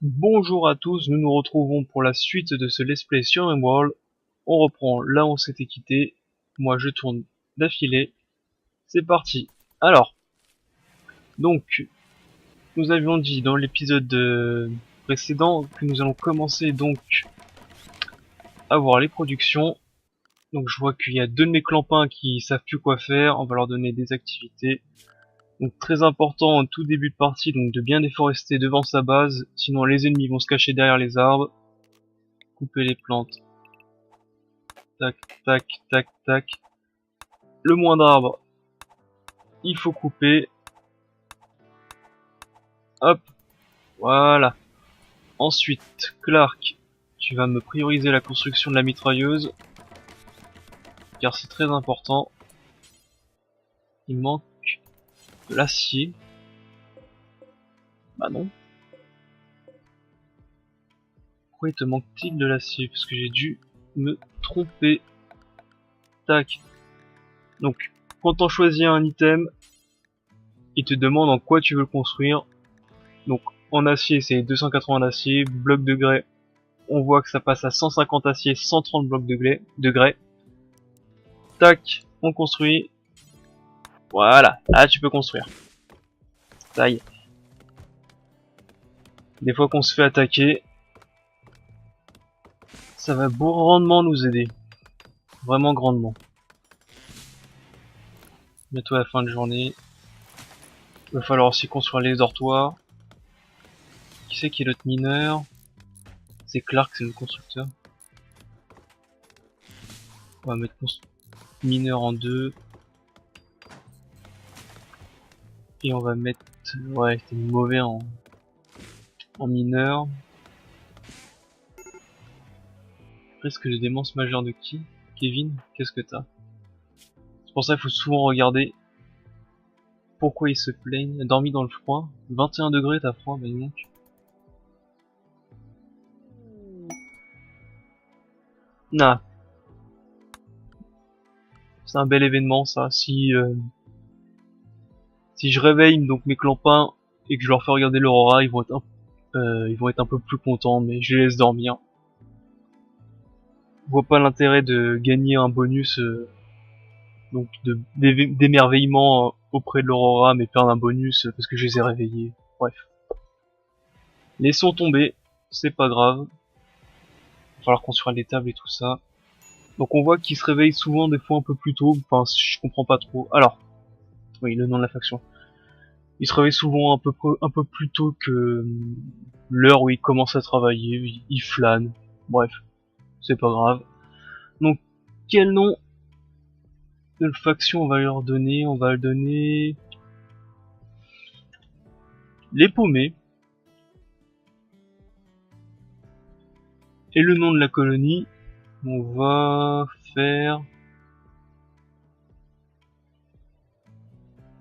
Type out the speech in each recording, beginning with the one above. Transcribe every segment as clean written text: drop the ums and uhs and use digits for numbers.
Bonjour à tous, nous nous retrouvons pour la suite de ce let's play sur Rimworld. On reprend là où on s'était quitté. Moi je tourne d'affilée. C'est parti. Alors, donc, nous avions dit dans l'épisode précédent que nous allons commencer donc à voir les productions. Donc je vois qu'il y a deux de mes clampins qui savent plus quoi faire, on va leur donner des activités. Donc très important en tout début de partie, donc de bien déforester devant sa base, sinon les ennemis vont se cacher derrière les arbres. Couper les plantes. Tac, tac, tac, tac. Le moindre arbre, il faut couper. Hop, voilà. Ensuite, Clark, tu vas me prioriser la construction de la mitrailleuse, car c'est très important. Il manque de l'acier. Bah non. Pourquoi il te manque-t-il de l'acier? Parce que j'ai dû me tromper. Tac. Donc, quand on choisit un item, il te demande en quoi tu veux le construire. Donc, en acier, c'est 280 d'acier. Bloc de grès, on voit que ça passe à 150 acier, 130 blocs de grès. Tac, on construit. Voilà, là tu peux construire. Ça y est. Des fois qu'on se fait attaquer, ça va grandement nous aider. Vraiment grandement. Bientôt la fin de journée. Il va falloir aussi construire les dortoirs. Qui c'est qui est l'autre mineur? C'est Clark, c'est le constructeur. On va mettre mineur en 2. Et on va mettre... Ouais, c'était mauvais en mineur. Presque de démence majeure de qui? Kevin, qu'est-ce que t'as? C'est pour ça qu'il faut souvent regarder pourquoi il se plaignent. Dormi dans le froid. 21 degrés, t'as froid, bah dis donc. Nah, c'est un bel événement ça. Si je réveille donc mes clampins et que je leur fais regarder l'aurora, ils vont être un peu plus contents, mais je les laisse dormir. Je vois pas l'intérêt de gagner un bonus donc d'émerveillement auprès de l'aurora, mais perdre un bonus parce que je les ai réveillés. Bref. Laissons tomber, c'est pas grave. Il va falloir construire les tables et tout ça. Donc on voit qu'ils se réveillent souvent des fois un peu plus tôt, enfin je comprends pas trop. Alors, oui, le nom de la faction. Ils se réveillent souvent un peu plus tôt que l'heure où ils commencent à travailler, ils flânent. Bref, c'est pas grave. Donc quel nom de faction on va leur donner? On va le donner les paumés. Et le nom de la colonie, on va faire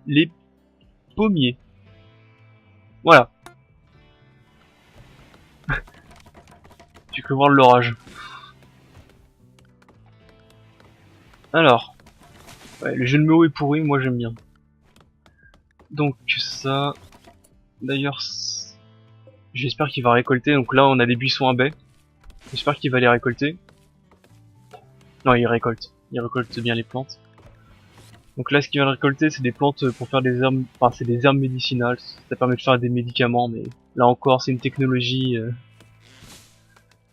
les pommiers. Voilà, tu peux voir l'orage. Alors, ouais, le jeu de mots est pourri, moi j'aime bien. Donc ça, d'ailleurs, j'espère qu'il va récolter. Donc là, on a des buissons à baies. J'espère qu'il va les récolter. Non, il récolte. Il récolte bien les plantes. Donc là, ce qu'il va récolter, c'est des plantes pour faire des herbes. Enfin, c'est des herbes médicinales. Ça permet de faire des médicaments, mais là encore, c'est une technologie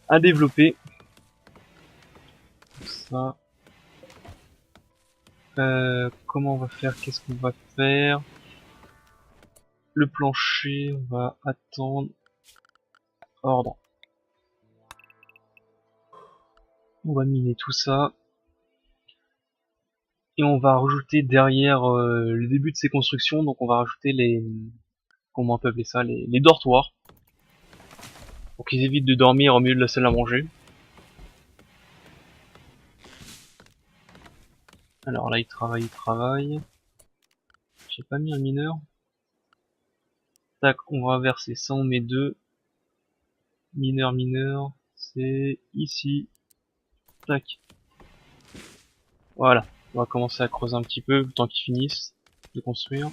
à développer. Ça. Comment on va faire? Qu'est-ce qu'on va faire? Le plancher, on va attendre. Ordre. On va miner tout ça. Et on va rajouter derrière le début de ces constructions, donc on va rajouter les... Comment on peut appeler ça? Les dortoirs. Pour qu'ils évitent de dormir au milieu de la salle à manger. Alors là, il travaille. J'ai pas mis un mineur. Tac, on va inverser ça, on met deux. Mineur, c'est ici. Tac. Voilà. On va commencer à creuser un petit peu, le temps qu'ils finissent de construire.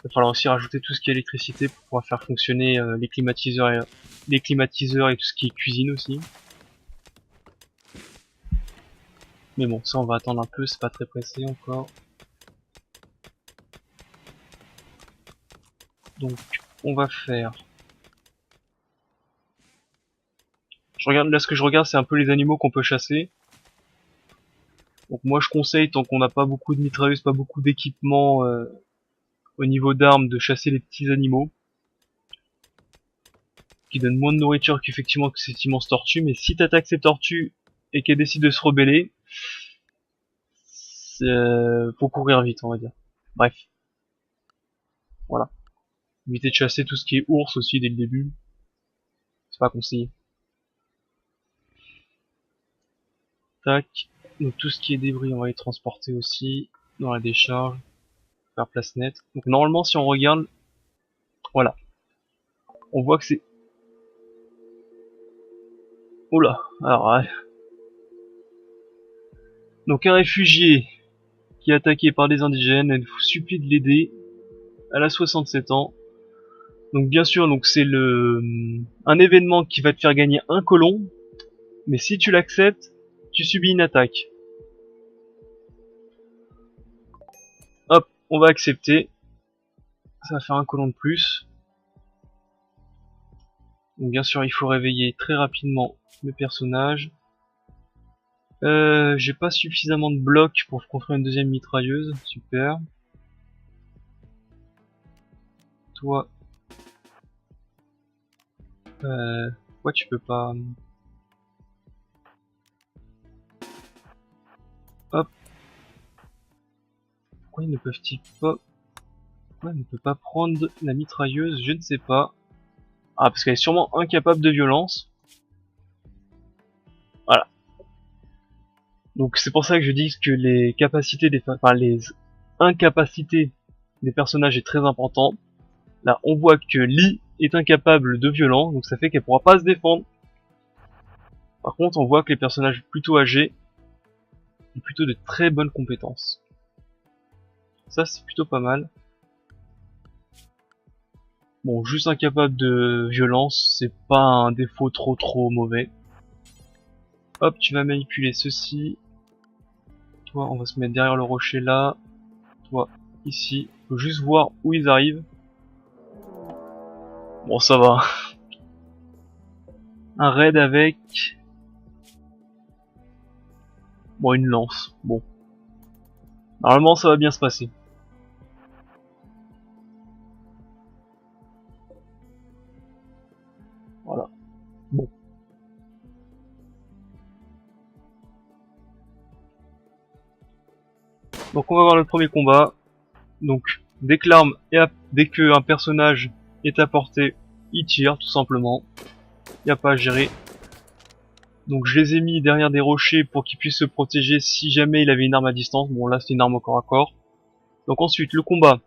Il va falloir aussi rajouter tout ce qui est électricité pour pouvoir faire fonctionner les climatiseurs et tout ce qui est cuisine aussi. Mais bon, ça on va attendre un peu, c'est pas très pressé encore. Donc on va faire... Je regarde, là ce que je regarde c'est un peu les animaux qu'on peut chasser. Donc moi je conseille, tant qu'on n'a pas beaucoup de mitrailleuses, pas beaucoup d'équipement au niveau d'armes, de chasser les petits animaux. Qui donnent moins de nourriture qu'effectivement que cette immense tortue. Mais si t'attaques ces tortues et qu'elles décident de se rebeller, faut courir vite on va dire. Bref. Voilà. Éviter de chasser tout ce qui est ours aussi dès le début. C'est pas conseillé. Tac. Donc tout ce qui est débris, on va les transporter aussi dans la décharge. Faire place nette. Donc normalement si on regarde, voilà. On voit que c'est... Oula, alors ouais. Donc un réfugié qui est attaqué par des indigènes, elle vous supplie de l'aider. Elle a 67 ans. Donc bien sûr, donc c'est un événement qui va te faire gagner un colon, mais si tu l'acceptes, tu subis une attaque. Hop, on va accepter. Ça va faire un colon de plus. Donc bien sûr, il faut réveiller très rapidement le personnage. J'ai pas suffisamment de blocs pour construire une deuxième mitrailleuse. Super. Toi, pourquoi tu peux pas... Hop. Pourquoi ils ne peuvent-ils pas... Pourquoi elle ne peut pas prendre la mitrailleuse? Je ne sais pas. Ah, parce qu'elle est sûrement incapable de violence. Voilà. Donc c'est pour ça que je dis que les capacités les incapacités des personnages est très important. Là, on voit que Lee est incapable de violence, donc ça fait qu'elle pourra pas se défendre. Par contre, on voit que les personnages plutôt âgés ont plutôt de très bonnes compétences. Ça, c'est plutôt pas mal. Bon, juste incapable de violence, c'est pas un défaut trop mauvais. Hop, tu vas manipuler ceci. Toi, on va se mettre derrière le rocher là. Toi, ici. Faut juste voir où ils arrivent. Bon, ça va. Un raid avec... Bon, une lance. Bon. Normalement, ça va bien se passer. Voilà. Bon. Donc, on va voir le premier combat. Donc, dès que l'arme dès que un personnage est à portée, il tire, tout simplement. Y a pas à gérer. Donc, je les ai mis derrière des rochers pour qu'ils puissent se protéger si jamais il avait une arme à distance. Bon, là, c'est une arme au corps à corps. Donc, ensuite, le combat.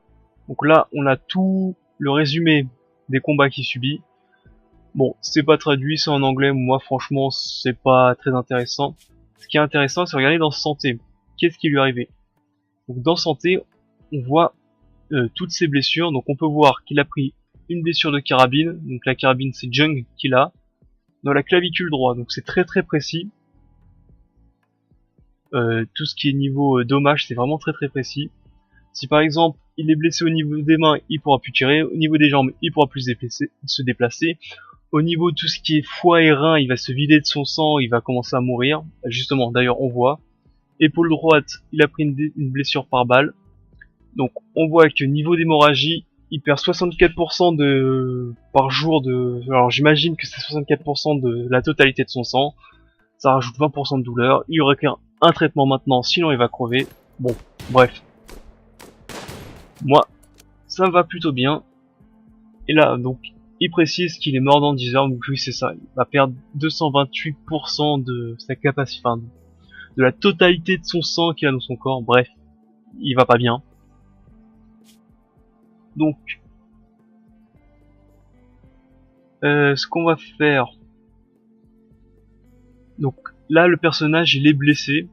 Donc là, on a tout le résumé des combats qu'il subit. Bon, c'est pas traduit, c'est en anglais. Moi, franchement, c'est pas très intéressant. Ce qui est intéressant, c'est regarder dans santé. Qu'est-ce qui lui est arrivé? Donc, dans santé, on voit toutes ses blessures. Donc, on peut voir qu'il a pris une blessure de carabine. Donc, la carabine, c'est Jung qu'il a dans la clavicule droite. Donc, c'est très précis. Tout ce qui est niveau dommage, c'est vraiment très précis. Si par exemple il est blessé au niveau des mains, il pourra plus tirer. Au niveau des jambes, il pourra plus se déplacer. Au niveau de tout ce qui est foie et rein, il va se vider de son sang, il va commencer à mourir. Justement, d'ailleurs, on voit. Épaule droite, il a pris une blessure par balle. Donc, on voit que niveau d'hémorragie, il perd 64% par jour de... Alors, j'imagine que c'est 64% de la totalité de son sang. Ça rajoute 20% de douleur. Il requiert un traitement maintenant, sinon il va crever. Bon, bref. Moi, ça me va plutôt bien. Et là, donc, il précise qu'il est mort dans 10 heures, donc oui, c'est ça. Il va perdre 228% de sa capacité, enfin, de la totalité de son sang qu'il a dans son corps. Bref, il va pas bien. Donc, ce qu'on va faire... Donc, là, le personnage, il est blessé,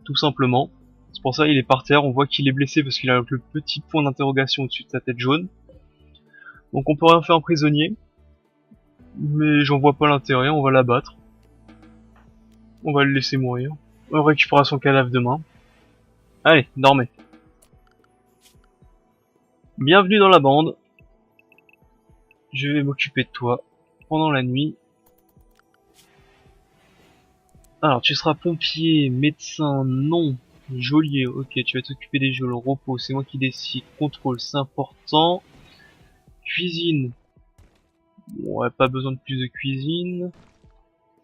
tout simplement. C'est pour ça il est par terre, on voit qu'il est blessé parce qu'il a le petit point d'interrogation au-dessus de sa tête jaune. Donc on peut rien faire en prisonnier. Mais j'en vois pas l'intérêt, on va l'abattre. On va le laisser mourir. On récupérera son cadavre demain. Allez, dormez. Bienvenue dans la bande. Je vais m'occuper de toi pendant la nuit. Alors, tu seras pompier, médecin, non. Geôlier, ok, tu vas t'occuper des geôles, repos, c'est moi qui décide. Contrôle, c'est important. Cuisine. Bon, ouais, pas besoin de plus de cuisine.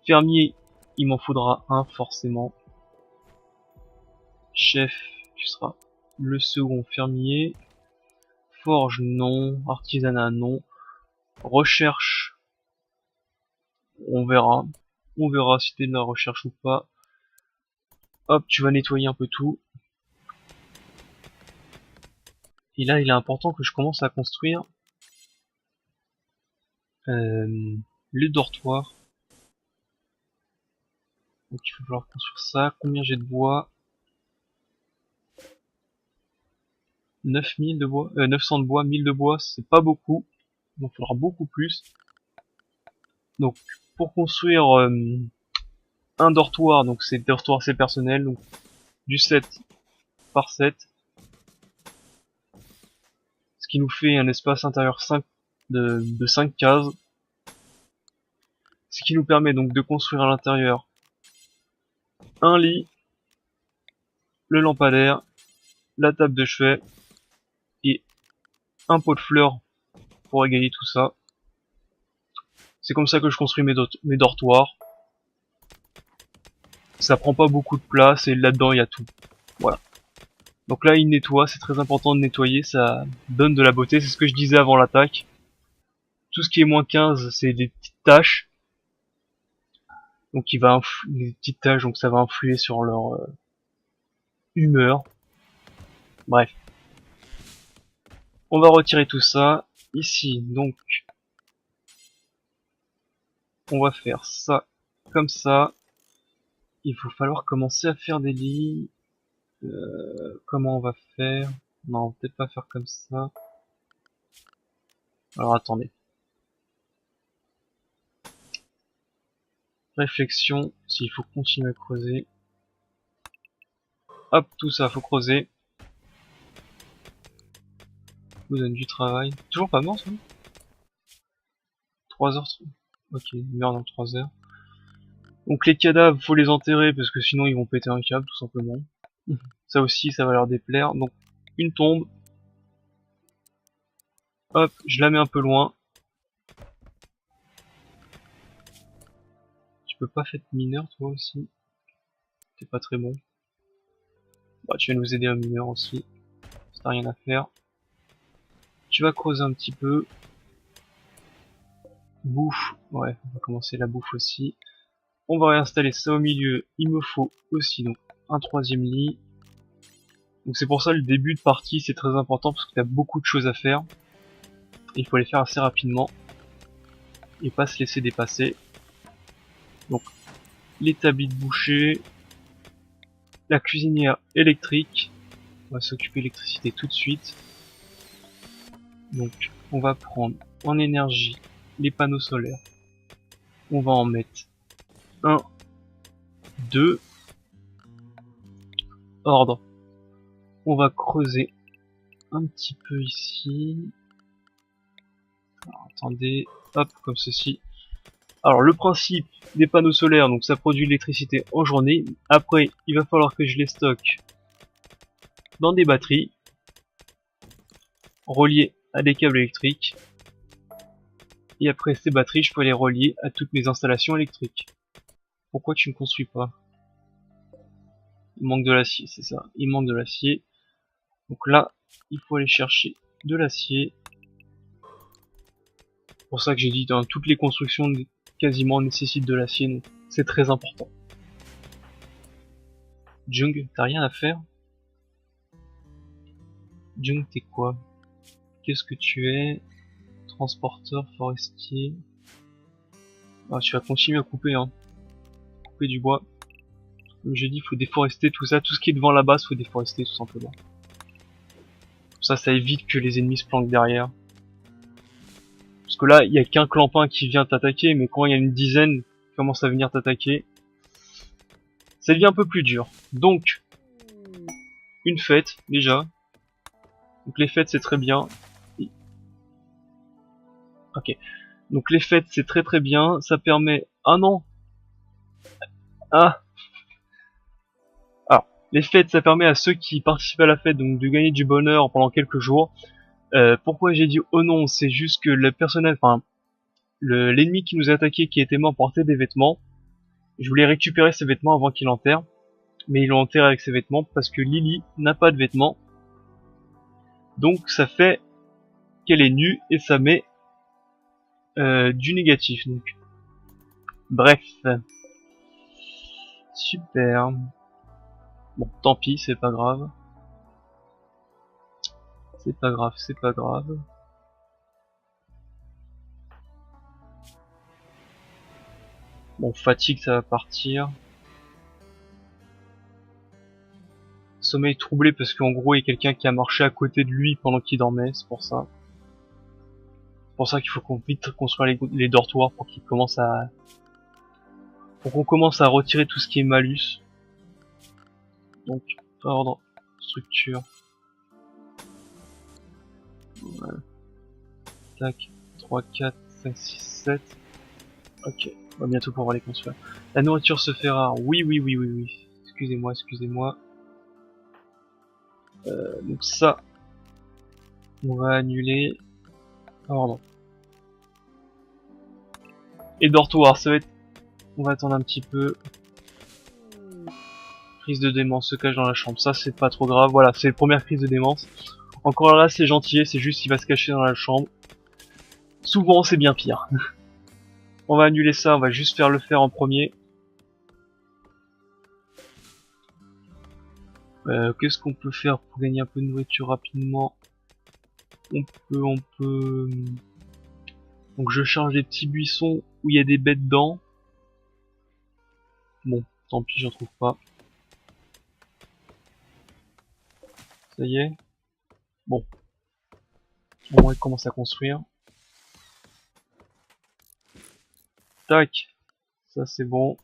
Fermier, il m'en faudra un, forcément. Chef, tu seras le second fermier. Forge, non. Artisanat, non. Recherche, on verra. On verra si t'es de la recherche ou pas. Hop, tu vas nettoyer un peu tout. Et là, il est important que je commence à construire le dortoir. Donc il va falloir construire ça. Combien j'ai de bois? 9000 de bois, 900 de bois, 1000 de bois, c'est pas beaucoup. Il va falloir beaucoup plus. Donc pour construire un dortoir, donc c'est dortoir c'est personnel, donc du 7 par 7. Ce qui nous fait un espace intérieur 5 de 5 cases. Ce qui nous permet donc de construire à l'intérieur un lit, le lampadaire, la table de chevet et un pot de fleurs pour égayer tout ça. C'est comme ça que je construis mes dortoirs. Ça prend pas beaucoup de place et là-dedans il y a tout. Voilà. Donc là il nettoie, c'est très important de nettoyer, ça donne de la beauté, c'est ce que je disais avant l'attaque. Tout ce qui est moins 15 c'est des petites taches. Donc il va des petites taches, donc ça va influer sur leur humeur. Bref. On va retirer tout ça. Ici, donc, on va faire ça comme ça. Il va falloir commencer à faire des lits. Comment on va faire? Non, peut-être pas faire comme ça. Alors attendez. Réflexion, s'il faut continuer à creuser. Hop, tout ça, faut creuser. Vous donne du travail. Toujours pas mort, ça? 3 heures. Ok, il meurt dans 3 heures. Donc les cadavres, faut les enterrer parce que sinon ils vont péter un câble, tout simplement. Ça aussi, ça va leur déplaire. Donc, une tombe. Hop, je la mets un peu loin. Tu peux pas faire mineur, toi aussi? T'es pas très bon. Bah, tu vas nous aider à mineur aussi. Ça n'a rien à faire. Tu vas creuser un petit peu. Bouffe. Ouais, on va commencer la bouffe aussi. On va réinstaller ça au milieu. Il me faut aussi donc un troisième lit. Donc c'est pour ça le début de partie c'est très important parce que tu as beaucoup de choses à faire. Et il faut les faire assez rapidement. Et pas se laisser dépasser. Donc l'établi de boucher. La cuisinière électrique. On va s'occuper de l'électricité tout de suite. Donc on va prendre en énergie les panneaux solaires. On va en mettre 1, 2. Ordre. On va creuser un petit peu ici. Alors, attendez, hop, comme ceci. Alors le principe des panneaux solaires, donc ça produit l'électricité en journée. Après, il va falloir que je les stocke dans des batteries reliées à des câbles électriques. Et après ces batteries, je peux les relier à toutes mes installations électriques. Pourquoi tu ne construis pas? Il manque de l'acier, c'est ça. Il manque de l'acier. Donc là, il faut aller chercher de l'acier. C'est pour ça que j'ai dit dans toutes les constructions quasiment nécessitent de l'acier, donc c'est très important. Jung, t'as rien à faire? Jung, t'es quoi? Qu'est-ce que tu es? Transporteur, forestier. Ah, tu vas continuer à couper, hein. Couper du bois. Comme j'ai dit, il faut déforester tout ça. Tout ce qui est devant la base, faut déforester tout simplement. Ça évite que les ennemis se planquent derrière. Parce que là, il y a qu'un clampin qui vient t'attaquer, mais quand il y a une dizaine qui commence à venir t'attaquer, ça devient un peu plus dur. Donc, une fête, déjà. Donc les fêtes, c'est très bien. Ok. Donc les fêtes, c'est très très bien. Ça permet... Ah non. Ah. Alors, les fêtes, ça permet à ceux qui participent à la fête donc de gagner du bonheur pendant quelques jours. Pourquoi j'ai dit oh non, c'est juste que le personnel, enfin, l'ennemi qui nous a attaqué, qui était mort, portait des vêtements. Je voulais récupérer ses vêtements avant qu'il enterre. Mais ils l'ont enterré avec ses vêtements parce que Lily n'a pas de vêtements. Donc ça fait qu'elle est nue et ça met du négatif. Donc. Bref. Super. Bon, tant pis, c'est pas grave. C'est pas grave, c'est pas grave. Bon, fatigue, ça va partir. Sommeil troublé parce qu'en gros, il y a quelqu'un qui a marché à côté de lui pendant qu'il dormait, c'est pour ça. C'est pour ça qu'il faut qu'on vite construire les dortoirs pour qu'ils commencent à... Pour qu'on commence à retirer tout ce qui est malus. Donc, ordre, structure. Voilà. Tac, 3, 4, 5, 6, 7. Ok, on va bientôt pouvoir les construire. La nourriture se fait rare. Oui, oui, oui, oui, oui. Excusez-moi, excusez-moi. Donc ça, on va annuler. Ordre. Et dortoir, ça va être... On va attendre un petit peu. Crise de démence se cache dans la chambre. Ça, c'est pas trop grave. Voilà, c'est la première crise de démence. Encore là, c'est gentil, c'est juste qu'il va se cacher dans la chambre. Souvent, c'est bien pire. On va annuler ça, on va juste faire le fer en premier. Qu'est-ce qu'on peut faire pour gagner un peu de nourriture rapidement? On peut... Donc je charge des petits buissons où il y a des bêtes dedans. Bon, tant pis, j'en trouve pas. Ça y est. Bon. On va commencer à construire. Tac. Ça c'est bon.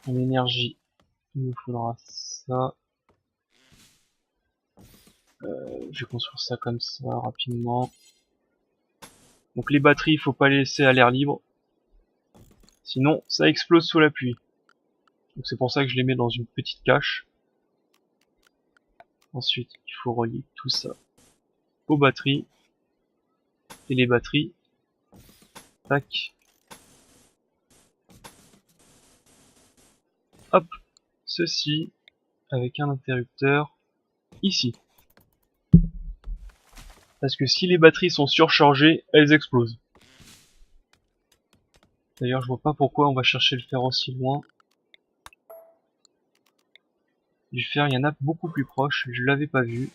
En énergie, il me faudra ça. Je vais construire ça comme ça rapidement. Donc les batteries, il faut pas les laisser à l'air libre. Sinon, ça explose sous la pluie. Donc c'est pour ça que je les mets dans une petite cache. Ensuite, il faut relier tout ça aux batteries. Et les batteries, tac. Hop, ceci avec un interrupteur ici. Parce que si les batteries sont surchargées, elles explosent. D'ailleurs, je vois pas pourquoi on va chercher le fer aussi loin. Du fer, il y en a beaucoup plus proche, je l'avais pas vu.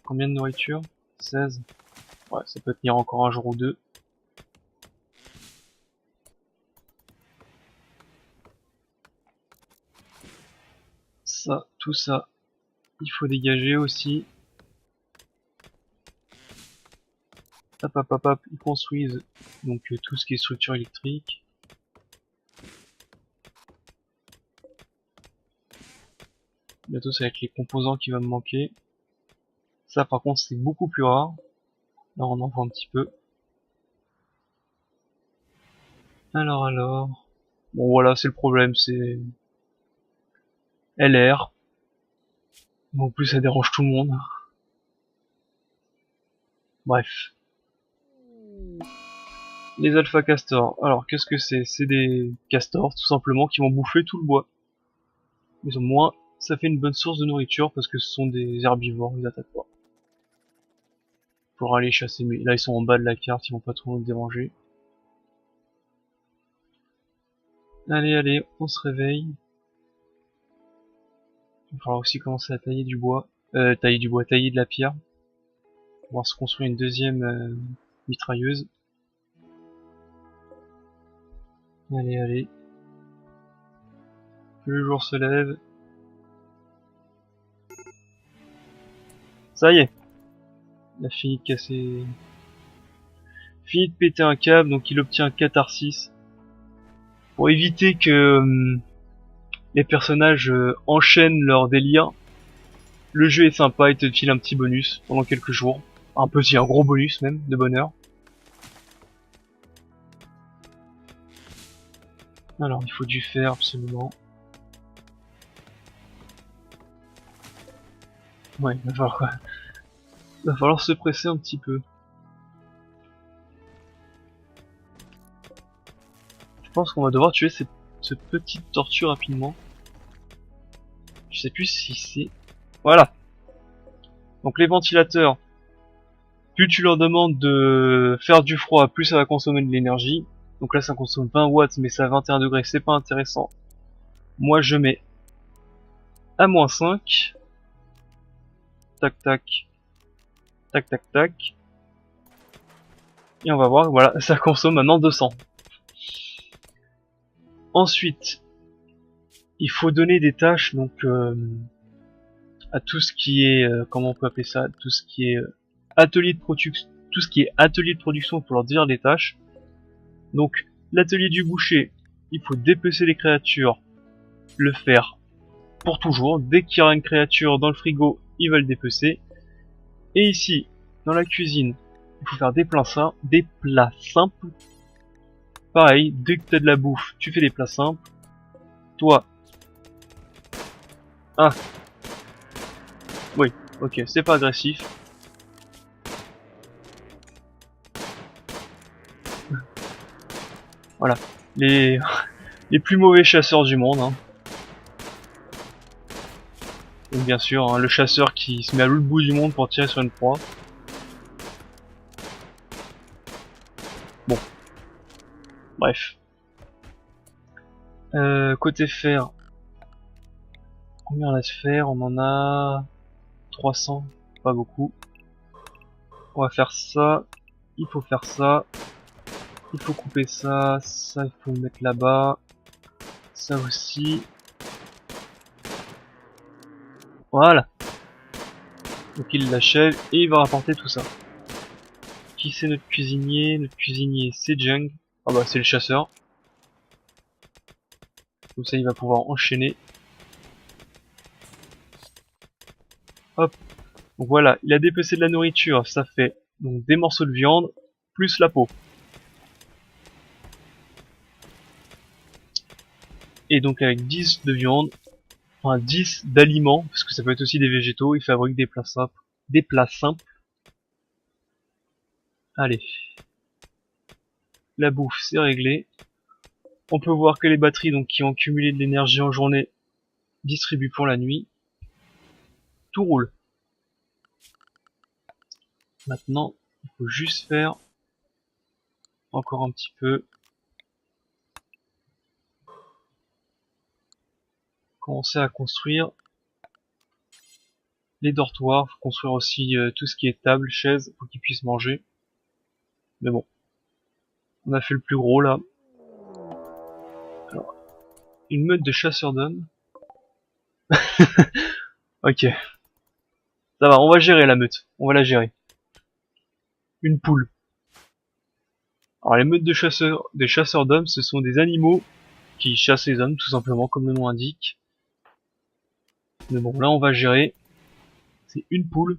Combien de nourriture? 16. Ouais, ça peut tenir encore un jour ou deux. Ça, tout ça, il faut dégager aussi. Hop, hop, hop, hop, ils construisent donc tout ce qui est structure électrique. Bientôt, ça va être les composants qui vont me manquer. Ça, par contre, c'est beaucoup plus rare. Là, on en voit un petit peu. Alors. Bon, voilà, c'est le problème, c'est LR. En plus, ça dérange tout le monde. Bref. Les alpha castors. Alors, qu'est-ce que c'est? C'est des castors, tout simplement, qui vont bouffer tout le bois. Mais au moins, ça fait une bonne source de nourriture parce que ce sont des herbivores, ils attaquent pas. Pour aller chasser, mais là ils sont en bas de la carte, ils vont pas trop nous déranger. Allez, on se réveille. Il va falloir aussi commencer à tailler du bois. Tailler de la pierre. Pour pouvoir se construire une deuxième mitrailleuse. Allez, allez. Que le jour se lève. Ça y est. Il a fini de casser... Fini de péter un câble, donc il obtient un catharsis. Pour éviter que les personnages enchaînent leur délire, le jeu est sympa, il te file un petit bonus pendant quelques jours. Un gros bonus même, de bonheur. Alors, il faut du fer, absolument. Ouais, va falloir se presser un petit peu. Je pense qu'on va devoir tuer ce petite tortue rapidement. Je sais plus si c'est... Voilà. Donc les ventilateurs, plus tu leur demandes de faire du froid, plus ça va consommer de l'énergie. Donc là ça consomme 20 watts, mais c'est à 21 degrés, c'est pas intéressant. Moi je mets à -5. Tac tac. Tac tac tac. Et on va voir, voilà, ça consomme maintenant 200. Ensuite, il faut donner des tâches donc à tout ce qui est, comment on peut appeler ça, tout ce qui est atelier de production, tout ce qui est atelier de production pour leur dire des tâches. Donc l'atelier du boucher, il faut dépecer les créatures, le faire pour toujours. Dès qu'il y aura une créature dans le frigo, il va le dépecer. Et ici, dans la cuisine, il faut faire des plats simples. Pareil, dès que t'as de la bouffe, tu fais des plats simples. Toi, ah, oui, ok, c'est pas agressif. Voilà, les les plus mauvais chasseurs du monde. Hein. Donc bien sûr, hein, le chasseur qui se met à l'autre bout du monde pour tirer sur une proie. Bon, bref. Côté fer, combien on a de fer? On en a 300, pas beaucoup. On va faire ça, il faut faire ça, il faut couper ça, ça il faut le mettre là-bas, ça aussi. Voilà. Donc il l'achève et il va rapporter tout ça. Qui c'est notre cuisinier? Notre cuisinier c'est Jung. Ah bah c'est le chasseur. Comme ça il va pouvoir enchaîner. Hop. Donc voilà, il a dépecé de la nourriture, ça fait donc des morceaux de viande plus la peau. Et donc avec 10 de viande, enfin 10 d'aliments, parce que ça peut être aussi des végétaux, il fabrique des plats simples. Des plats simples. Allez. La bouffe, c'est réglé. On peut voir que les batteries donc qui ont cumulé de l'énergie en journée distribuent pour la nuit. Tout roule. Maintenant, il faut juste faire encore un petit peu. Commencer à construire les dortoirs. Faut construire aussi tout ce qui est table, chaise, pour qu'ils puissent manger. Mais bon, on a fait le plus gros là. Alors, une meute de chasseurs d'hommes. Ok, ça va, on va gérer la meute. On va la gérer. Une poule. Alors les meutes des chasseurs d'hommes, ce sont des animaux qui chassent les hommes, tout simplement, comme le nom indique. Mais bon, là on va gérer. C'est une poule.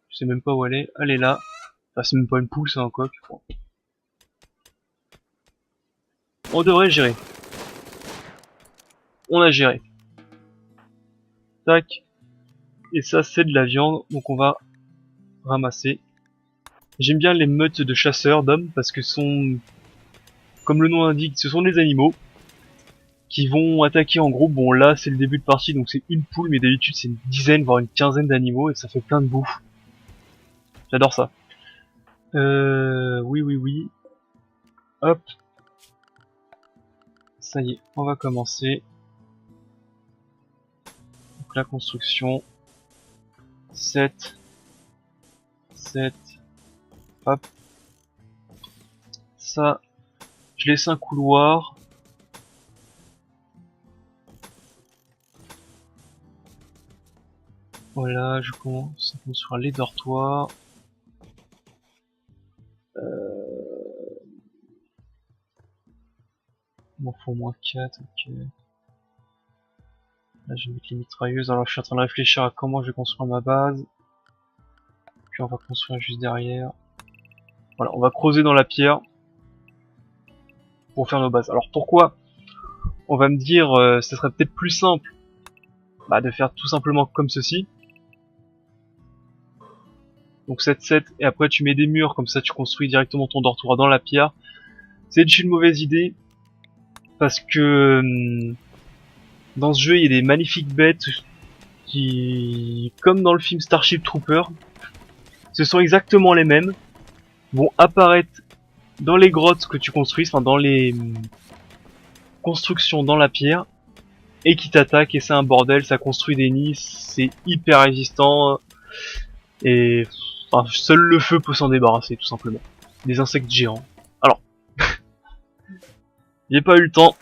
Je sais même pas où elle est. Elle est là. Enfin, c'est même pas une poule, c'est un coq. Bon. On devrait gérer. On a géré. Tac. Et ça, c'est de la viande, donc on va ramasser. J'aime bien les meutes de chasseurs d'hommes parce que sont, comme le nom indique, ce sont des animaux qui vont attaquer en groupe. Bon là c'est le début de partie donc c'est une poule, mais d'habitude c'est une dizaine voire une quinzaine d'animaux et ça fait plein de bouffe. J'adore ça. Oui oui oui. Hop. Ça y est, on va commencer. Donc la construction. 7. Hop. ça, je laisse un couloir. Voilà, je commence à construire les dortoirs. Il m'en faut au moins 4, ok. Là je vais mettre les mitrailleuses, alors je suis en train de réfléchir à comment je vais construire ma base. Puis on va construire juste derrière. Voilà, on va creuser dans la pierre pour faire nos bases. Alors pourquoi? On va me dire, ce serait peut-être plus simple de faire tout simplement comme ceci. Donc 7-7, et après tu mets des murs, comme ça tu construis directement ton dortoir dans la pierre. C'est une mauvaise idée, parce que dans ce jeu il y a des magnifiques bêtes qui, comme dans le film Starship Trooper, ce sont exactement les mêmes, vont apparaître dans les grottes que tu construis, enfin dans les constructions dans la pierre, et qui t'attaquent, et c'est un bordel, ça construit des nids, c'est hyper résistant, et enfin, seul le feu peut s'en débarrasser tout simplement. Des insectes géants. Alors, j'ai pas eu le temps.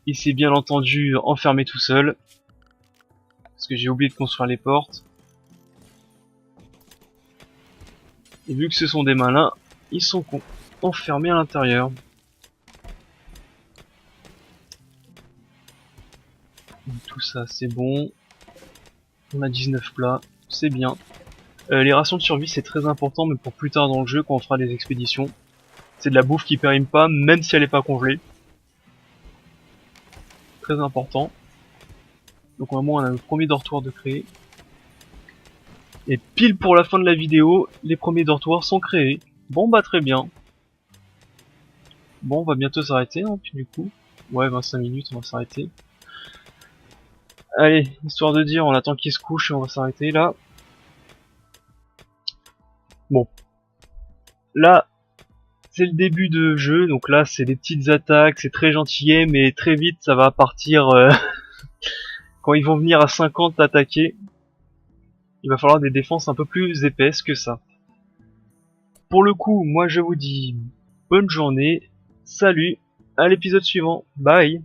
Il s'est bien entendu enfermé tout seul, parce que j'ai oublié de construire les portes. Et vu que ce sont des malins, ils sont enfermés à l'intérieur. Tout ça c'est bon. On a 19 plats, c'est bien. Les rations de survie c'est très important, mais pour plus tard dans le jeu quand on fera des expéditions. C'est de la bouffe qui périme pas, même si elle est pas congelée. Très important. Donc au moins on a le premier dortoir de créer. Et pile pour la fin de la vidéo, les premiers dortoirs sont créés. Bon bah très bien. Bon on va bientôt s'arrêter hein, puis du coup. Ouais 25 minutes on va s'arrêter. Allez, histoire de dire, on attend qu'il se couche et on va s'arrêter là. Bon. Là, c'est le début de jeu, donc là c'est des petites attaques, c'est très gentillet, mais très vite ça va partir quand ils vont venir à 50 attaquer. Il va falloir des défenses un peu plus épaisses que ça. Pour le coup, moi je vous dis bonne journée, salut, à l'épisode suivant, bye.